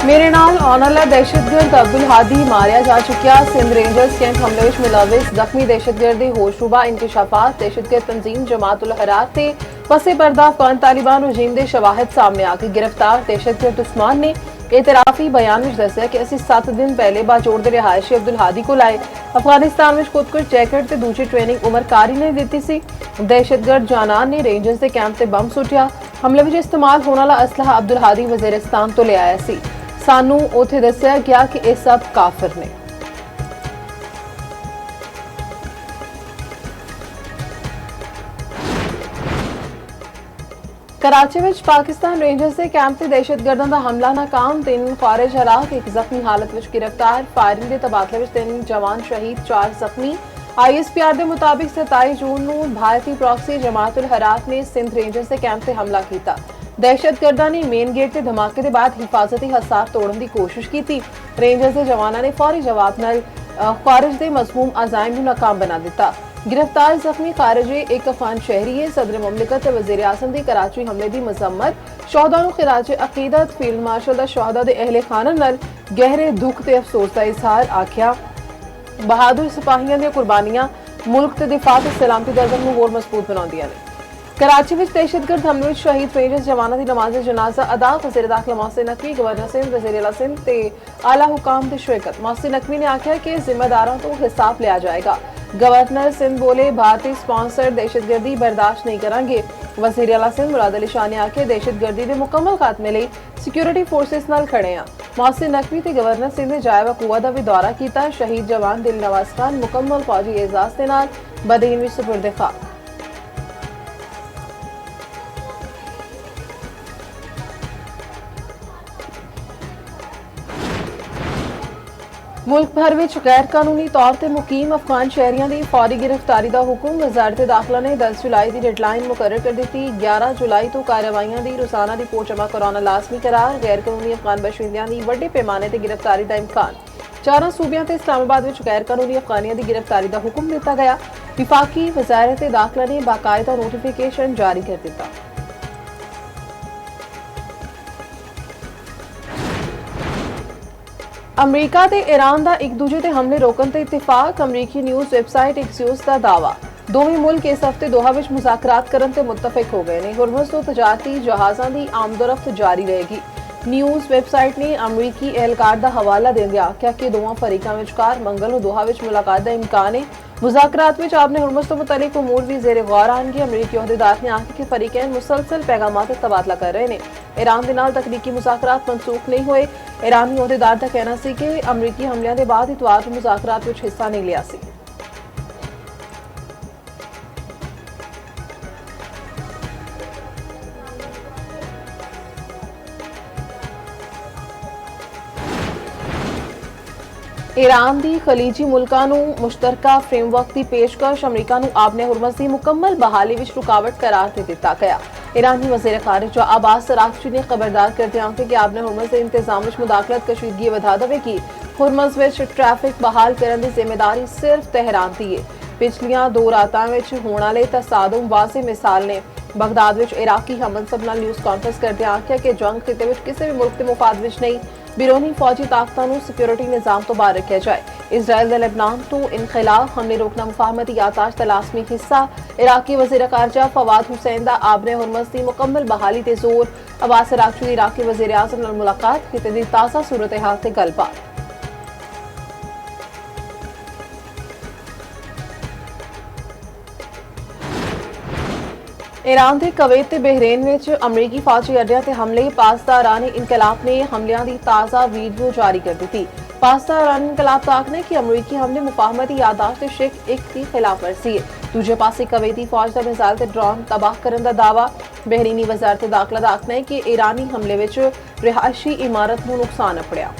मेरे नाल औनला दहशतगर्द अब्दुल हादी मारिया जा चुकिया। सिंध रेंजर्स कैंप हमले में मुलविस जख्मी दहशतगर्द होशरुबा इंकशाफात दहशतगर्द तंजीम जमात उल हरात से पसे पर्दा अफगान तालिबान रजीम के शवाहद सामने आके गिरफ्तार दहशतगर्द उस्मान ने एतराफी बयान में दसिया कि असं 7 दिन पहले बाजोड़ के रिहायशी अब्दुल हादी को लाए अफगानिस्तान में खुदकुश जैकेट से दूसरी ट्रेनिंग उमर कारी ने दी सी। दहशतगर्द जानान ने रेंजर्स के कैंप से बम सुटिया। हमले में इस्तेमाल होने वाला असलहा अब्दुल हादी वजीरिस्तान तो ले आया सी। सानू उथे दसिया गया कि यह सब काफिर ने। कराची में पाकिस्तान रेंजर्स के कैंप से दहशतगर्दों का हमला नाकाम। 3 खारिज हलाक, 1 जख्मी हालत में गिरफ्तार। फायरिंग के तबादले में 3 जवान शहीद, 4 जख्मी। ISPR के मुताबिक 27 जून को भारतीय प्रॉक्सी जमात उल हरात ने सिंध रेंजर्स के कैंप से हमला किया। दहशतगर्दा ने मेन गेट से धमाके के बाद हिफाजती हसार तोड़ने की कोशिश की थी। रेंजर्स के जवानों ने फौरी जवाब नाल खारिज के मजमूम अजाइम को नाकाम बना दिता। गिरफ्तार जख्मी खारिजी एक अफगान शहरी है। सदर मुमलिकत वज़ीर आज़म की कराची हमले की मजम्मत। शोहदा को खिराज अकीदत फील्ड मार्शल दा शोहदा के अहले खाना नाल गहरे दुख ते अफसोस का इजहार। आख्या बहादुर सिपाहियों दी कुर्बानियां मुल्क के दिफा ते सलामती दर्जन को होर मजबूत बनाउंदियां ने। कराची में दहशतगर्द हमले में शहीद रेंजर्स जवानों की नमाज जनाजा अदा। वज़ीर दाखिला मोहसिन नकवी, गवर्नर सिंध, वज़ीर आला सिंध ते आला हुकाम की शिरकत। मोहसिन नकवी ने आख्या कि जिम्मेदारों तो हिसाब लिया जाएगा। गवर्नर सिंध बोले भारतीय स्पॉन्सर दहशतगर्दी बर्दाश्त नहीं करेंगे। वज़ीर आला सिंध मुराद अली शाह ने आख्या दहशतगर्दी के मुकम्मल खात्मे लिए सिक्योरिटी फोर्सेस नाल खड़े हैं। मोहसिन नकवी ते गवर्नर सिंध ने जायब कुआ का भी दौरा किया। शहीद जवान दिल नवाज खान मुकम्मल फौजी एजाज के नाल बदीन में सुपुर्द खाक। मुल्क भर में गैर कानूनी तौर पर मुकीम अफगान शहरियों की फौरी गिरफ्तारी का हुक्म। वजारत दाखिला ने 10 जुलाई की डेडलाइन मुकर्रर कर दी। 11 जुलाई तो कार्रवाइयां की रोजाना रिपोर्ट जमा कराना लाजमी करार। गैर कानूनी अफगान बशिंदियां की वड्डे पैमाने पर गिरफ्तारी का इम्कान। 4 सूबियां ते इस्लामाबाद में गैर कानूनी अफगानियों की गिरफ्तारी का हुक्म दिता गया। विफाकी वजारत दाखिला ने बाकायदा नोटिफिकेशन जारी कर दिता। अमरीका ते ईरान का एक दूजे ते हमले रोकने ते इत्तेफाक। अमरीकी न्यूज़ वेबसाइट एक्सियोस का दावा। दोवें मुल्क इस हफ्ते दोहा विच मुज़ाकरात करन ते मुत्तफिक हो गए ने। हुर्मुज़ तो तजारती जहाज़ां दी आमदोरफ्त जारी रहेगी। न्यूज़ वेबसाइट ने अमरीकी एहलकार का हवाला देंदे आख्या कि दोवां फरीकां विचकार मंगल नूं दोहा विच मुलाकात का इम्कान है। मुज़ाकरात में आपने हुर्मुज़ तो मुतल्लिक उमूर भी ज़ेरे गौर आएंगे। अमरीकी अहदेदार ने आख्या कि फरीकैन मुसलसल पैगामात तबादला कर रहे हैं। ईरान के नाल तकनीकी मुज़ाकरात मनसूख नहीं हुए। ईरानी अहदेदार का कहना सी कि अमरीकी हमलियां के बाद इतवार को मुज़ाकरात विच हिस्सा नहीं लिया सी। ईरान की खलीजी मुल्कां नूं मुश्तरका फ्रेमवर्क की पेशकश। अमरीका नूं आपने हुर्मुज़ की मुकम्मल बहाली विच रुकावट करार दे दिता गया। ईरानी वज़ीर खारिजा अब्बास अराग़ची ने खबरदार करते आखे कि आपने हुर्मुज़ के इंतजाम विच मुदाखलत कशीदगी वधा देगी। हुर्मुज़ विच ट्रैफिक बहाल करने की जिम्मेदारी सिर्फ तेहरान की है। पिछलियां 2 रातां विच होने वाले तसादुम वाज़े मिसाल ने। बगदाद विच इराकी हमनसब नाल न्यूज़ कॉन्फ्रेंस करते आख्या कि जंग खिते विच किसी भी मुल्क के मुफाद विच नहीं। बिरोनी फौजी ताकतों को सिक्योरिटी निज़ाम तो बाहर रखा जाए। इसराइल का लेबनान तो इनखिलाफ हमले रोकना मुफाहमती यादाश्त का लाजमी हिस्सा। इराकी वज़ीर खारजा फवाद हुसैन दा आपने हुर्मुज़ की मुकम्मल बहाली ते जोर। अब्बास अराग़ची इराकी वज़ीर आज़म नाल मुलाकात खिते दी ताज़ा सूरत हाल ते गलबात। ईरान के कवैत ते बहरेन में अमरीकी फौजी अड्डियां ते हमले। पासदारानी इनकलाब ने हमलियां की ताज़ा वीडियो जारी कर दी थी। पासदारानी इनकलाब ताक ने कि अमरीकी हमले मुफाहमती यादाश्त शेख 1 की खिलाफ वर्जी है। दूजे पासे कवैती फौज का मिसाइल ते ड्रोन तबाह करने का दावा। बहरीनी वजारत दाखिला का आखना है कि ईरानी हमले में रिहायशी इमारत को नुकसान अपड़िया।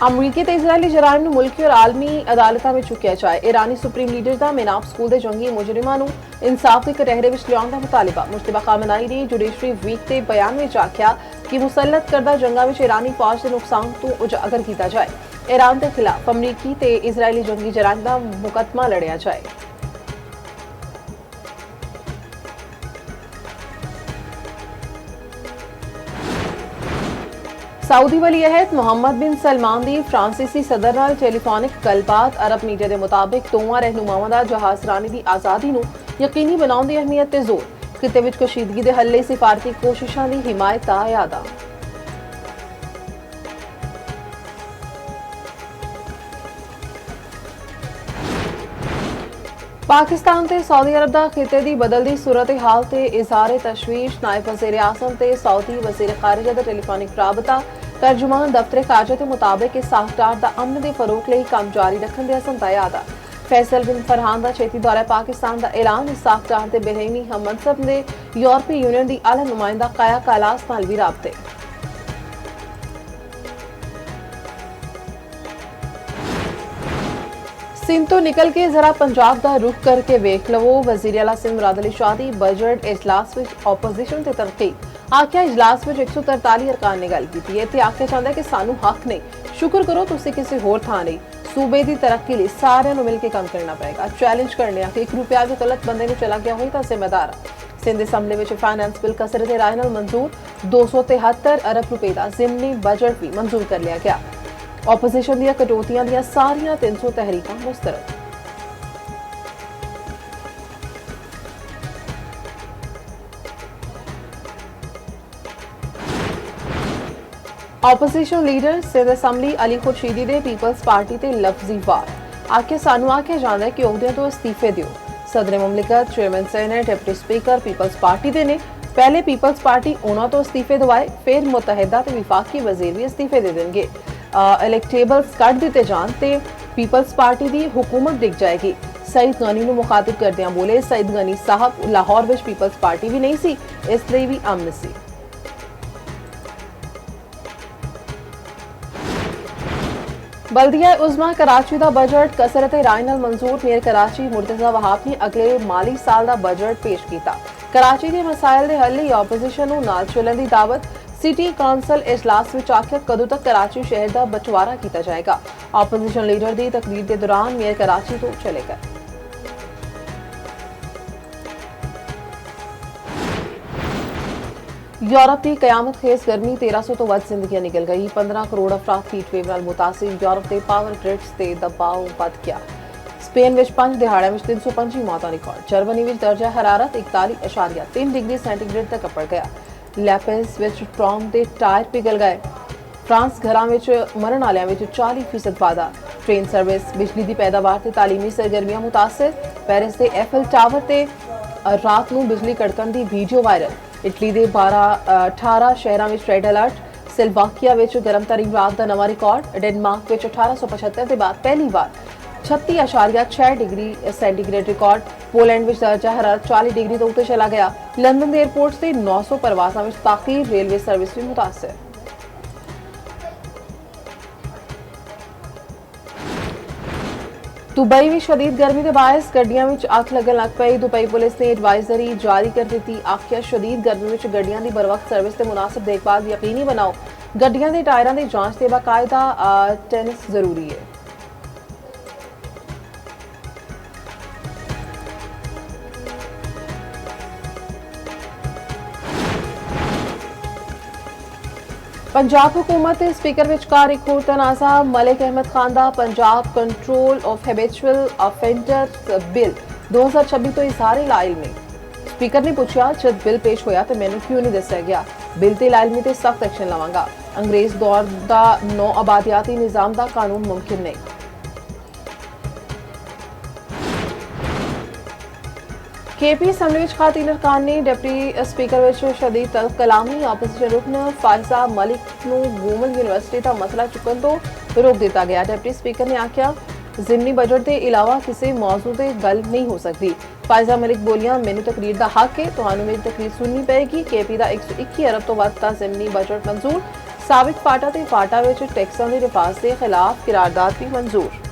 अमरीकी ते इजरायली जराइम नूं मुल्की और आलमी अदालतां में चुकिया जाए। ईरानी सुप्रीम लीडर का मेनाब स्कूल के जंगी मुजरिमां नूं इंसाफ के कटहरे विच लियाउण दा मुतालिबा। मुश्तबा खामनाई ने जुडिशरी वीक के बयान में आख्या कि मुसलत करदा जंगा विच ईरानी फौज के नुकसान तो उजागर किया जाए। ईरान के खिलाफ अमरीकी ते इजरायली जंगी जराइम का मुकदमा लड़िया जाए। सऊदी वली अहद मोहम्मद बिन सलमान दी फ्रांसीसी सदर नाल टेलीफोनिक गलबात। अरब मीडिया के मुताबिक दोवां रहनुमावां दा जहाजरानी की आज़ादी नूं यकीनी बनाउण दी अहमियत ते जोर। खिते विच कशीदगी दे हल लई सिफारती कोशिशां दी हिमायत दा इआदा। पाकिस्तान ते सऊदी अरब दा खिते दी बदलदी सूरत हाल ते इज़हार तशवीश। नायब वज़ीर आज़म ते सऊदी वज़ीर खारिजा दा टेलीफोनिक राबता। तर्जुमान दफ्तर खारजा के मुताबिक इस साख्तार दा अमन दे फरोग लई कम जारी रखने दे अज़म दा इआदा। फैसल बिन फरहान दा छेती दौरा पाकिस्तान दा ऐलान। इस साख्तार दे बेरहमी हम मनसब ने यूरोपी यूनियन दी आला नुमाइंदा काया कालास नाल भी राबते। सिंध तो निकल के जरा पंजाब दा रुख करके वेख लवो। वज़ीर आला सिंध मुराद अली शाह दी बजट इजलास विच ओपोजिशन ते तनकीद। आख्या इजलास विच 143 अरकान ने गल कीती है ते आख्या चाहंदा कि सानू हक नहीं, शुक्र करो तुसी किसी होर थां नहीं। सूबे दी तरक्की लई सारिआं नूं मिल के काम करना पएगा। चैलेंज करने आ कि 1 रुपया भी गलत बंदे नूं चला गया होई तां जिम्मेदार सिंध असैम्बली विच फाइनेंस बिल कसरत राय नाल मंजूर। 273 अरब रुपए दा ज़िमनी बजट भी मंजूर कर लिया गया। ओपोजिशन ਦੀਆਂ कटौतियां ਦੀਆਂ सारियां 300 तहरीकां मुस्तरद। Opposition leader Sindh assembly Ali Khurshidi दे पीपल्स पार्टी ते लफ्जी वार। आखे सानू आख्या जांदा है कि अहुदियां तो इस्तीफे दिओ। सदर मुमलिकत chairman senate deputy speaker Peoples Party दे ने। पहले पीपल्स पार्टी उन्हां तो इस्तीफे दवाए, फिर मुतहदा ते विफाकी वजीर भी इस्तीफे दे देंगे। इलेक्टेबल्स कट दिते जान ते पीपल्स पार्टी दी हुकूमत डिग जाएगी। सईद गनी नूं मुखातिब करदियां बोले, सईद गनी साहब लाहौर विच पीपल्स पार्टी भी नहीं सी, इसलिए भी अमन सी। बल्दिया उज़मा कराची दा बजट कसरत राय नाल मंजूर। मेयर कराची मुर्तजा वहाब ने अगले माली साल दा बजट पेश किया। कराची के मसाइल दे हल लई ओपोजिशन नूं नाल चलण दी दावत। सिटी काउंसिल इजलास विच आख्या कदों तक कराची शहर का बंटवारा किया जाएगा। ओपोजिशन लीडर की तकरीर के दौरान मेयर कराची तो चले गए। यूरोप की कयामत खेज गर्मी 1300 तो वध जिंदगियां निकल गई। 15 करोड़ अफराद हीट वेव नाल मुतासिर। यूरोप के पावर ग्रिड्स ते दबाव वध गया। स्पेन विच 5 दिहाड़ियां विच 325 मौतां रिकॉर्ड। जर्मनी विच दर्जा हरारत 41.3 डिग्री सेंटीग्रेड तक अपड़ गया। लैपिस विच ट्रॉम दे टायर पिघल गए। फ्रांस घरां विच मरण वालियां विच 40% वाधा। ट्रेन सर्विस बिजली की पैदावार ते तालीमी सरगर्मियां मुतासिर। पेरिस के एफिल टावर ते रात नूं बिजली कड़कण की वीडियो वायरल। इटली के 18 शहरों में रेड अलर्ट। सिल्वाकिया विच गर्म तरीन रात का नवा रिकॉर्ड। डेनमार्क विच 1875 के बाद पहली बार 36.6 डिग्री सेंटीग्रेड रिकॉर्ड। पोलैंड विच दर्जा हरारत 40 डिग्री तो उत्ते चला गया। लंदन के एयरपोर्ट से 900 परवासां विच ताकीर। रेलवे सर्विस भी मुतासर। दुबई में शदीद गर्मी के बायस गड्डियां विच अग लगन लग पई। दुबई पुलिस ने एडवाइजरी जारी कर दी। आख्या शदीद गर्मी विच गड्डियां दी बरवक्त सर्विस ते मुनासिब देखभाल यकीनी बनाओ। गड्डियां दे टायरां दी जांच ते बाकायदा टेनिस जरूरी है। पंजाब हुकूमत के स्पीकर विचकार एक होर तनाज़ा। मलिक अहमद खान दा Punjab control of habitual offenders bill 2026 तो इजहार लाइलमी। स्पीकर ने पूछा जब बिल पेश होया तो मैनू क्यों नहीं दस्या गया। बिल ते लाइलमी ते सख्त एक्शन लवांगा। अंग्रेज दौर दा नौ आबादियाती निज़ाम दा कानून मुमकिन नहीं। केपी असैम्बली विच खातीन अरकान ने डिप्टी स्पीकर विच शदीद तलब कलामी। ओपोजिशन रुकन फायजा मलिक नूं वूमन यूनिवर्सिटी का मसला चुकन तो रोक दिता गया। डिप्टी स्पीकर ने आख्या जिमनी बजट के अलावा किसी मौजू ते गल नहीं हो सकती। फायजा मलिक बोलियां मैनू तकरीर का हक है, तुहानू मेरी तकरीर सुननी पेगी। केपी का 121 अरब तो वध का जिमनी बजट मंजूर। साबिक फाटा ते फाटा विच टैक्सां दे रिफाज के खिलाफ करारदाद भी मंजूर।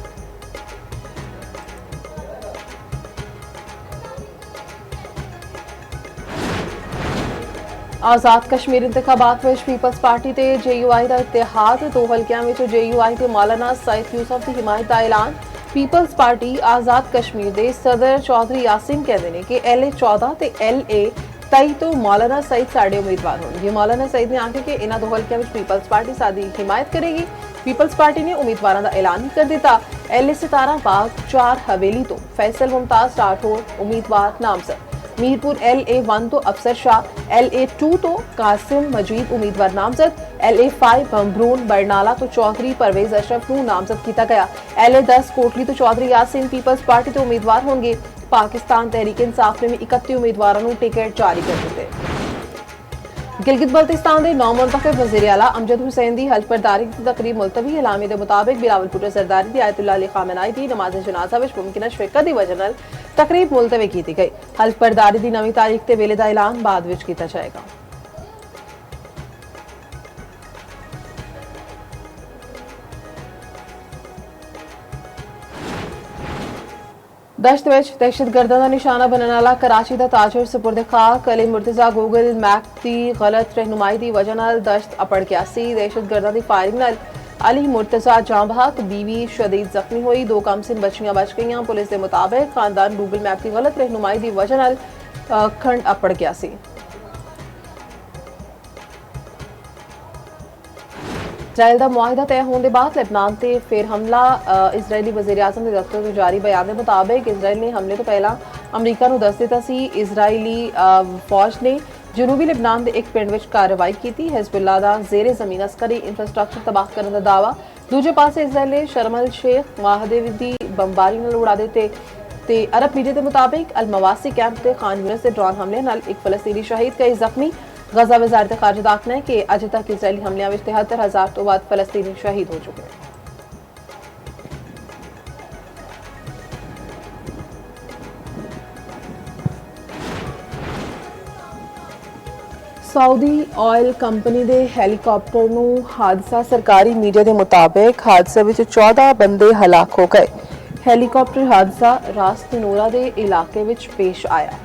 आजाद कश्मीर इंतखाबात विच पीपल्स पार्टी ते JUI का इतिहाद। 2 हल्कियां विच JUI के मौलाना सईद यूसुफ की हिमायत का ऐलान। पीपल्स पार्टी आजाद कश्मीर के सदर चौधरी यासीन कहते हैं कि LA 14 ते LA 27 तो मौलाना सईद साढ़े उम्मीदवार होंगे। मौलाना सईद ने आखिर कि इन्होंने दो हल्कों में पीपल्स पार्टी सादी हिमायत करेगी। पीपल्स पार्टी ने उम्मीदवारों का ऐलान ही कर दिता। LA सितारा बाग 4 हवेली तो फैसल मुमताज राठौर उम्मीदवार नामजद। मीरपुर LA1 तो अफसर शाह, LA2 तो कासिम मजीद उम्मीदवार नामजद, LA5 बमब्रून बरनाला तो चौधरी परवेज अशरफ नूं नामजद किया गया। LA10 कोटली तो चौधरी यासीन पीपल्स पार्टी तो उम्मीदवार होंगे। पाकिस्तान तहरीक इंसाफ ने 31 उम्मीदवारों को टिकट जारी कर दिते। गिलगित बल्तिस्तान के नौ मुंतखब वज़ीर आला अमजद हुसैन की हल्फ बरदारी की तकरीब मुलतवी। एलामे के मुताबिक बिलावलपुर सरदारी की आयतुल्लाह अली खामेनाई की नमाज जनाजा विच मुमकिन शिरकत की वजह नाल तकरीब मुलतवी की गई। हल्फ बरदारी की नवी तारीख ते वेले दा ऐलान बाद विच कीता जाएगा। दश्त विच दहशतगर्दां दा निशाना बनने वाला कराची दा ताजर सुपुर्द खाक अली मुर्तजा गूगल मैप की गलत रहनुमाई की वजह नाल दश्त अपड़ गया सी। दहशतगर्दां दी फायरिंग नाल अली मुर्तजा जां बहक बीवी शदीद जख्मी हुई। 2 कमसिन बच्चियां बच गईयां। पुलिस के मुताबिक खानदान गूगल मैप की गलत रहनुमाई की वजह नाल खंड अपड़ गया सी। इजराइल का मुआहिदा तय होने के बाद लेबनान से फिर हमला। इजरायली वज़ीर आज़म के दफ्तर तो जारी बयान के मुताबिक इजराइल ने हमले तो पहला अमरीका को दस दिता सी। इजरायली फौज ने जनूबी लेबनान के एक पिंड में कार्रवाई की थी। हिजबुल्लाह का जेरे जमीन अस्करी इंफ्रास्ट्रक्चर तबाह करने का दावा। दूजे पासे इजराइल ने शर्म अल शेख माहदे की बमबारी नाल उड़ा दिते। ते अरब मीडिया के मुताबिक अल मवासी कैंप के खान यूनिस से ड्रोन हमले नाल एक फलस्तीनी शहीद कई जख्मी। गजा वजारत खारजा का आखना है कि अजे तक इजरायली हमलों में 73,000 तो बाद फलस्तीनी शहीद हो चुके हैं। सऊदी ऑयल कंपनी के हैलीकॉप्टर नूं हादसा। सरकारी मीडिया के मुताबिक हादसे में 14 बंदे हलाक हो गए। हैलीकॉप्टर हादसा रास तनूरा के इलाके में पेश आया।